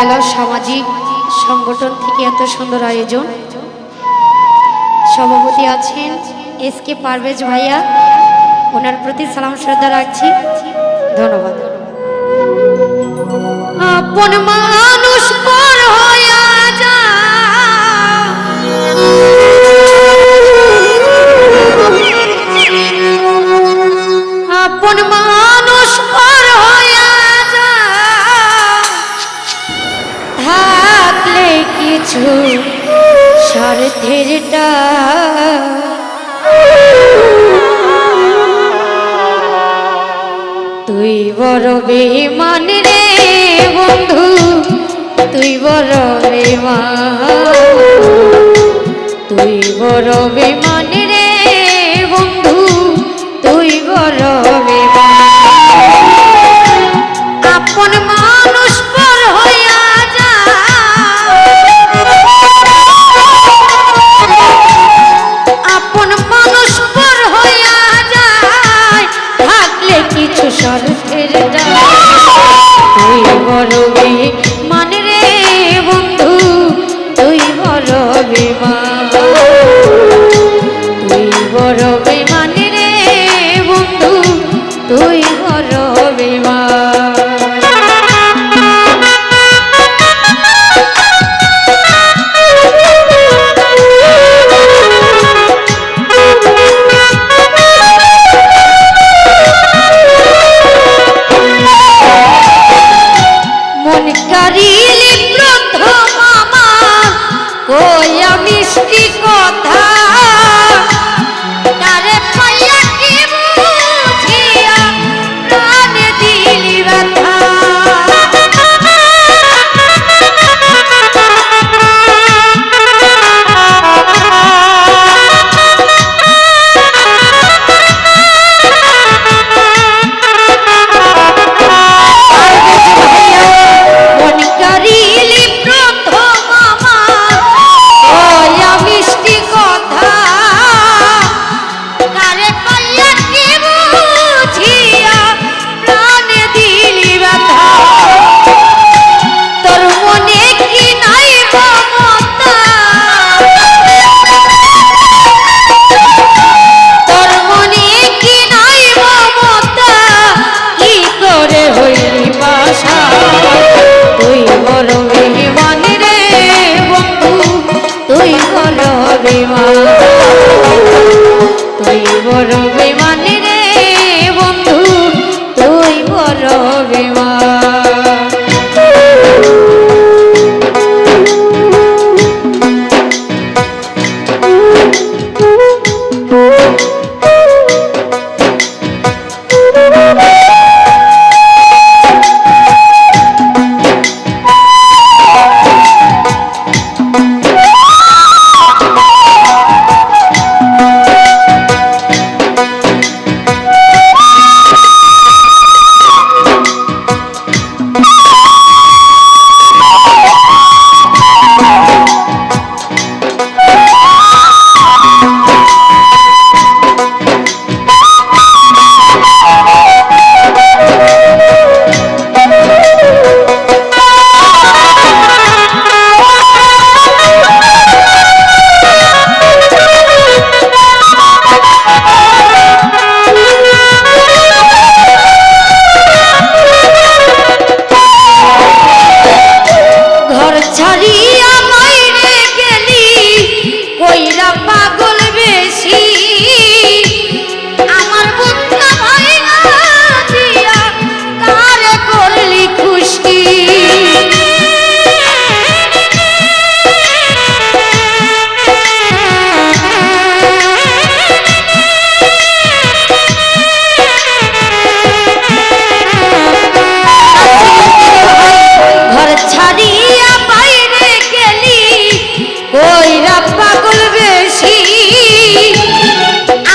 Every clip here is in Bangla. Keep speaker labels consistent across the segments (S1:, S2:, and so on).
S1: মেলা সামাজিক সংগঠন থেকে এত সুন্দর আয়োজন। সভাপতি আছেন এসকে পারভেজ ভাইয়া, ওনার প্রতি সালাম শ্রদ্ধা রাখছি, ধন্যবাদ। আপন মানুষ পর হইয়া যায়, আপন মানুষ পর হইয়া যায়, থাকলে কিছু স্বার্থের তুই বড় বেঈমান রে বন্ধু, তুই বড় বেঈমান, তুই বড় বেঈমান রে বন্ধু, তুই বড় বেঈমান। আপন মানুষ পর হইয়া যায়, আপন মানুষ পর হইয়া যায়, থাকলে কিছু স্বার্থের তুই বড় বেঈমান রে বন্ধু, তুই বড় বেঈমান, তুই বড় বেঈমান রে বন্ধু, তুই বড় বেঈমান। মন কারিলি প্রথম আমার কইয়া মিষ্টি কথা, তারে পাইয়া কি বুঝিয়া প্রাণে দিলি ব্যথা। মন কারিলি প্রথম আমার কইয়া মিষ্টি কথা, তারে পাইয়া কি বুঝিয়া প্রাণে দিলি ব্যথা। তোর মনে কি নাই মমতা, তোর মনে কি নাই মমতা, কি করে হইলি বাসা। তুই বড় বেঈমান রে বন্ধু, তুই বড় বেঈমান, তুই বড় বেঈমান রে বন্ধু, তুই বড় বেঈমান। ঘর ছাড়িয়া বাইরে গেলি কইরা পাগল বেশি, আমার বুকটা ভাইঙা দিয়া কারে করলি খুশি। ঘর ছাড়িয়া বাইরে গেলি কইরা পাগল বেশি,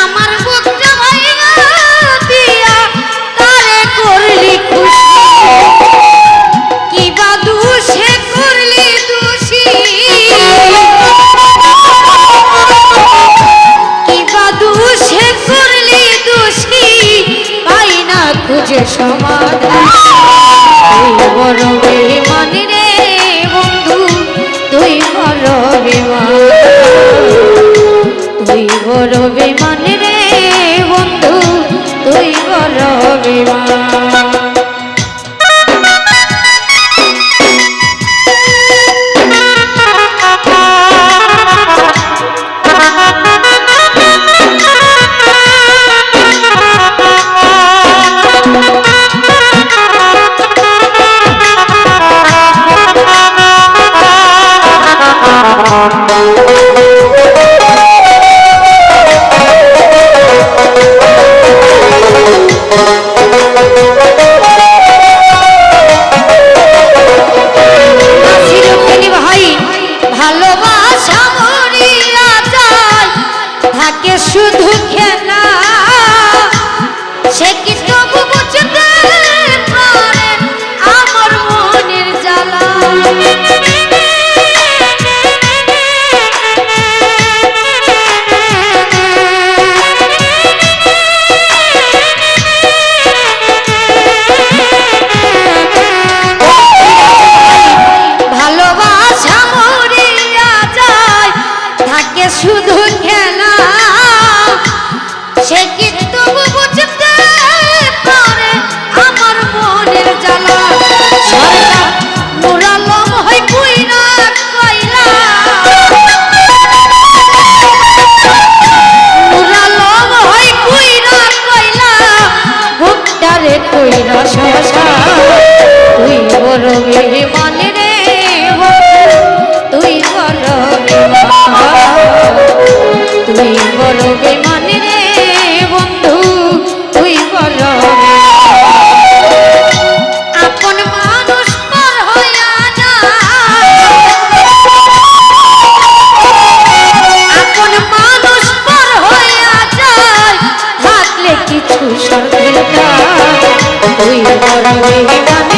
S1: আমার বুকটা ভাইঙা দিয়া কারে করলি খুশি। কিবা দোষে করলি দোষী, কিবা দোষে করলি দোষী, পাই না খুঁজে সমাধান। তুই বড় বেঈমান রে তুই করবে গান